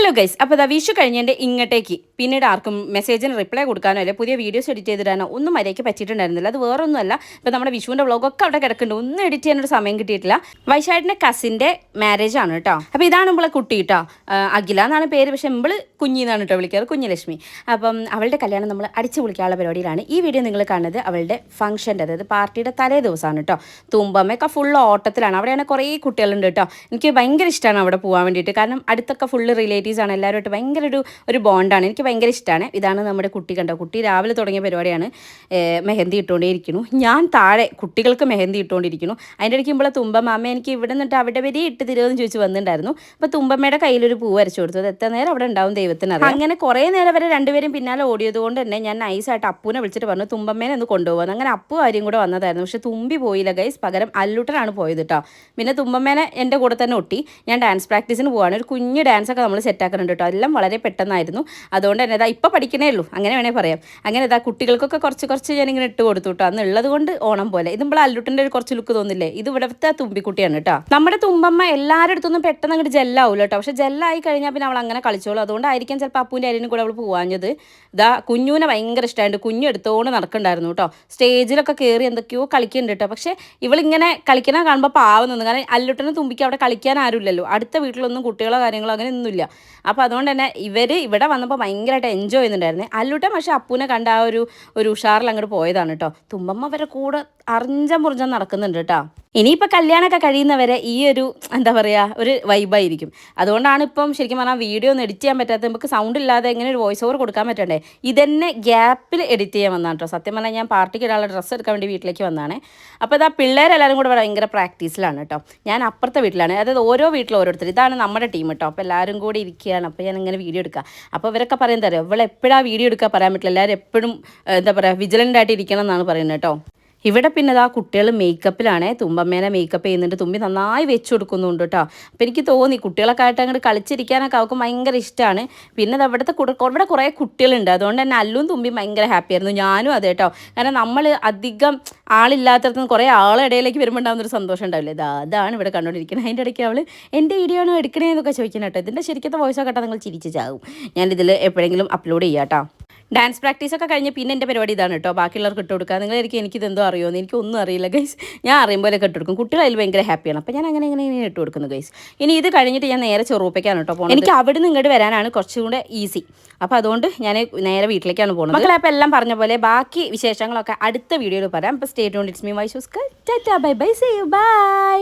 Hello guys, അപ്പോൾ ഇതാ വിഷു കഴിഞ്ഞതിൻ്റെ ഇങ്ങോട്ടേക്ക് പിന്നീട് ആർക്കും മെസ്സേജിന് റിപ്ലൈ കൊടുക്കാനോ അല്ലെ പുതിയ വീഡിയോസ് എഡിറ്റ് ചെയ്തിടാനോ ഒന്നും മര്യാദയ്ക്ക് പറ്റിയിട്ടുണ്ടായിരുന്നില്ല. അത് വേറൊന്നുമല്ല, ഇപ്പോൾ നമ്മുടെ വിഷുവിൻ്റെ വ്ളോഗൊക്കെ അവിടെ കിടക്കുന്നുണ്ട്, ഒന്നും എഡിറ്റ് ചെയ്യാനൊരു സമയം കിട്ടിയിട്ടില്ല. വൈശാഖിൻ്റെ കസിൻ്റെ മാരേജ് ആണ് കേട്ടോ. അപ്പോൾ ഇതാണ് നമ്മളെ കുട്ടി കേട്ടോ, അഖില എന്നാണ് പേര്, പക്ഷേ നമ്മൾ കുഞ്ഞിന്നാണ് കേട്ടോ വിളിക്കാറ്, കുഞ്ഞലക്ഷ്മി. അപ്പം അവളുടെ കല്യാണം നമ്മൾ അടിച്ചു പൊളിക്കാനുള്ള പരിപാടിയിലാണ്. ഈ വീഡിയോ നിങ്ങൾ കാണുന്നത് അവളുടെ ഫംഗ്ഷൻ്റെ, അതായത് പാർട്ടിയുടെ തലേ ദിവസമാണ് കേട്ടോ. തുമ്പമ്മയൊക്കെ ഫുൾ ഓട്ടത്തിലാണ്. അവിടെയാണ് കുറേ കുട്ടികളുണ്ട് കേട്ടോ. എനിക്ക് ഭയങ്കര ഇഷ്ടമാണ് അവിടെ പോകാൻ വേണ്ടിയിട്ട്, കാരണം അടുത്തൊക്കെ ഫുള്ള് റിലേറ്റീവ്സ് ആണ്, എല്ലാവരുമായിട്ട് ഭയങ്കര ഒരു ബോണ്ടാണ്. എനിക്ക് ഭയങ്കര ഇഷ്ടമാണ്. ഇതാണ് നമ്മുടെ കുട്ടി കണ്ടോ, കുട്ടി രാവിലെ തുടങ്ങിയ പരിപാടിയാണ്. മെഹന്തി ഇട്ടുകൊണ്ടേയിരിക്കുന്നു, ഞാൻ താഴെ കുട്ടികൾക്ക് മെഹന്തി ഇട്ടുകൊണ്ടിരിക്കുന്നു. അതിൻ്റെ ഇടയ്ക്ക് ഇപ്പോൾ തുമ്പമ്മ അമ്മ എനിക്ക് ഇവിടെ നിന്നിട്ട് അവിടെ വരെ ഇട്ട് തരുമെന്ന് ചോദിച്ച് വന്നിട്ടുണ്ടായിരുന്നു. അപ്പോൾ തുമ്പമ്മയുടെ കയ്യിലൊരു പൂവ് വരച്ചു കൊടുത്തു. അത് എത്ര നേരം അവിടെ ഉണ്ടാവും ദൈവത്തിനറിയാം. അങ്ങനെ കുറേ നേരം വരെ രണ്ടുപേരും പിന്നാലെ ഓടിയത് കൊണ്ട് തന്നെ ഞാൻ നൈസായിട്ട് അപ്പൂനെ വിളിച്ചിട്ട് പറഞ്ഞു തുമ്പമ്മേനെ ഒന്ന് കൊണ്ടുപോകാൻ. അങ്ങനെ അപ്പു ആര്യം കൂടെ വന്നതായിരുന്നു, പക്ഷേ തുമ്പി പോയില്ല ഗൈസ്, പകരം അല്ലൂട്ടനാണ് പോയത് കേട്ടോ. പിന്നെ തുമ്പമ്മേനെ എൻ്റെ കൂടെ തന്നെ ഒട്ടി. ഞാൻ ഡാൻസ് പ്രാക്ടീസിന് പോവാണ്. ഒരു കുഞ്ഞ് ഡാൻസൊക്കെ നമ്മൾ സെറ്റാക്കുന്നുണ്ട് കേട്ടോ. എല്ലാം വളരെ പെട്ടെന്നായിരുന്നു. അതുകൊണ്ട് തന്നെ ഇതാ ഇപ്പോൾ പഠിക്കണേ ഉള്ളൂ, അങ്ങനെ വേണേൽ പറയാം. അങ്ങനെ ഇതാ കുട്ടികൾക്കൊക്കെ കുറച്ച് ഞാനിങ്ങനെ ഇട്ട് കൊടുത്തു കേട്ടോ. അന്ന് ഉള്ളത് കൊണ്ട് ഓണം പോലെ. ഇത് നമ്മൾ അല്ലുട്ടിൻ്റെ ഒരു കുറച്ച് ലുക്ക് തോന്നില്ലേ, ഇത് ഇവിടുത്തെ തുമ്പിക്കുട്ടിയാണ് കേട്ടോ. നമ്മുടെ തുമ്പമ്മ എല്ലാവരുടെ അടുത്തൊന്നും പെട്ടെന്ന് അങ്ങോട്ട് ജെല്ലാവില്ല കേട്ടോ, പക്ഷേ ജെല്ലായി കഴിഞ്ഞാൽ പിന്നെ അവൾ അങ്ങനെ കളിച്ചോളൂ. അതുകൊണ്ടായിരിക്കും ചിലപ്പോൾ അപ്പൂൻ്റെ അരിനും കൂടെ അവൾ പോവാഞ്ഞത്. ഇതാ കുഞ്ഞുവിനെ ഭയങ്കര ഇഷ്ടമായിട്ട് കുഞ്ഞു എടുത്തുകൊണ്ട് നടക്കുന്നുണ്ടായിരുന്നു കേട്ടോ. സ്റ്റേജിലൊക്കെ കയറി എന്തൊക്കെയോ കളിക്കുന്നുണ്ട് കേട്ടോ. പക്ഷേ ഇവളിങ്ങനെ കളിക്കണ കാണുമ്പോൾ പാവം നിന്നു, കാരണം അല്ലുട്ടനും തുമ്പിക്ക് അവിടെ കളിക്കാൻ ആരുമില്ലല്ലോ, അടുത്ത വീട്ടിലൊന്നും കുട്ടികളോ കാര്യങ്ങളോ അങ്ങനെ ഒന്നുമില്ല. അപ്പോൾ അതുകൊണ്ട് തന്നെ ഇവർ ഇവിടെ വന്നപ്പോൾ ഭയങ്കരമായിട്ട് എൻജോയ് ചെയ്യുന്നുണ്ടായിരുന്നു. അല്ലുട്ടൻ പക്ഷേ അപ്പൂനെ കണ്ട ആ ഒരു ഉഷാറിൽ അങ്ങോട്ട് പോയതാണ് കേട്ടോ. തുമ്പമ്മ അവരെ കൂടെ അറിഞ്ചം പുറിഞ്ചം നടക്കുന്നുണ്ട് കേട്ടോ. ഇനിയിപ്പോൾ കല്യാണമൊക്കെ കഴിയുന്നവരെ ഈ ഒരു എന്താ പറയുക ഒരു വൈബായിരിക്കും. അതുകൊണ്ടാണ് ഇപ്പം ശരിക്കും പറഞ്ഞാൽ വീഡിയോ ഒന്നും എഡിറ്റ് ചെയ്യാൻ പറ്റാത്ത, നമുക്ക് സൗണ്ട് ഇല്ലാതെ എങ്ങനെ ഒരു വോയിസ് ഓവർ കൊടുക്കാൻ പറ്റണ്ടേ. ഇതന്നെ ഗ്യാപ്പിൽ എഡിറ്റ് ചെയ്യാൻ വന്നതാണ് കേട്ടോ. സത്യം പറഞ്ഞാൽ ഞാൻ പാർട്ടിക്ക് ഒരാളുടെ ഡ്രസ്സ് എടുക്കാൻ വേണ്ടി വീട്ടിലേക്ക് വന്നതാണ്. അപ്പോൾ ഇതാ പിള്ളേരെല്ലാവരും കൂടെ ഭയങ്കര പ്രാക്ടീസിലാണ് കേട്ടോ. ഞാൻ അപ്പുറത്തെ വീട്ടിലാണ്, അതായത് ഓരോ വീട്ടിലും ഓരോരുത്തർ. ഇതാണ് നമ്മുടെ ടീം കേട്ടോ. അപ്പോൾ എല്ലാവരും കൂടി ഇരിക്കുകയാണ്. അപ്പോൾ ഞാൻ ഇങ്ങനെ വീഡിയോ എടുക്കുക. അപ്പോൾ ഇവരൊക്കെ പറയുന്നത് തരാം, ഇവളെ എപ്പോഴാണ് വീഡിയോ എടുക്കാൻ പറയാൻ പറ്റില്ല, എല്ലാവരും എപ്പോഴും എന്താ പറയുക വിജിലൻ്റ് ആയിട്ട് ഇരിക്കണം എന്നാണ് പറയുന്നത് കേട്ടോ. ഇവിടെ പിന്നെ ആ കുട്ടികൾ മേക്കപ്പിലാണ്, തുമ്പമ്മേനെ മേക്കപ്പ് ചെയ്യുന്നുണ്ട്. തുമ്പി നന്നായി വെച്ച് കൊടുക്കുന്നുണ്ട് കേട്ടോ. അപ്പോൾ എനിക്ക് തോന്നി കുട്ടികളൊക്കെ ആയിട്ട് അങ്ങോട്ട് കളിച്ചിരിക്കാനൊക്കെ അവർക്ക് ഭയങ്കര ഇഷ്ടമാണ്. പിന്നെ അവിടുത്തെ ഇവിടെ കുറേ കുട്ടികളുണ്ട്, അതുകൊണ്ട് തന്നെ അല്ലും തുമ്പി ഭയങ്കര ഹാപ്പി ആയിരുന്നു, ഞാനും അതെ കേട്ടോ. കാരണം നമ്മൾ അധികം ആളില്ലാത്തടത്ത് നിന്ന് കുറേ ആളിടയിലേക്ക് വരുമ്പോൾ ഉണ്ടാകുന്നൊരു സന്തോഷം ഉണ്ടാവില്ലേ, അതാണ് ഇവിടെ കണ്ടുകൊണ്ടിരിക്കുന്നത്. അതിൻ്റെ ഇടയ്ക്ക് അവൾ എൻ്റെ വീഡിയോ ആണോ എടുക്കണേ എന്നൊക്കെ ചോദിക്കണം കേട്ടോ. ഇതിൻ്റെ ശരിക്കത്തെ വോയിസൊക്കെ കേട്ടോ നിങ്ങൾ ചിരിച്ച് ചാകും. ഞാനിതിൽ എപ്പോഴെങ്കിലും അപ്ലോഡ് ചെയ്യാം കേട്ടോ. ഡാൻസ് പ്രാക്ടീസൊക്കെ കഴിഞ്ഞ് പിന്നെ എൻ്റെ പരിപാടി ഇതാണ് കേട്ടോ, ബാക്കിയുള്ളവർക്ക് ഇട്ട് കൊടുക്കുക. നിങ്ങളായിരിക്കും എനിക്കിതെന്തോ അറിയുമെന്ന്, എനിക്കൊന്നും അറിയില്ല ഗൈസ്. ഞാൻ അറിയുമ്പോഴൊക്കെ ഇട്ട് കൊടുക്കും. കുട്ടികൾ അതിൽ ഭയങ്കര ഹാപ്പിയാണ്. അപ്പോൾ ഞാൻ അങ്ങനെ ഇട്ട് കൊടുക്കുന്നു ഗൈസ്. ഇനി ഇത് കഴിഞ്ഞിട്ട് ഞാൻ നേരെ ചെറുപ്പയ്ക്കാണ് കേട്ടോ പോകുന്നത്. എനിക്ക് അവിടെ നിന്ന് ഇങ്ങോട്ട് വരാനാണ് കുറച്ചും കൂടെ ഈസി. അപ്പോൾ അതുകൊണ്ട് ഞാൻ നേരെ വീട്ടിലേക്കാണ് പോകുന്നത്. മക്കളെ അപ്പോൾ എല്ലാം പറഞ്ഞ പോലെ ബാക്കി വിശേഷങ്ങളൊക്കെ അടുത്ത വീഡിയോയിൽ പറയാം. അപ്പോൾ stay tuned, it's me Vaishuska. Tata bye bye, see you by.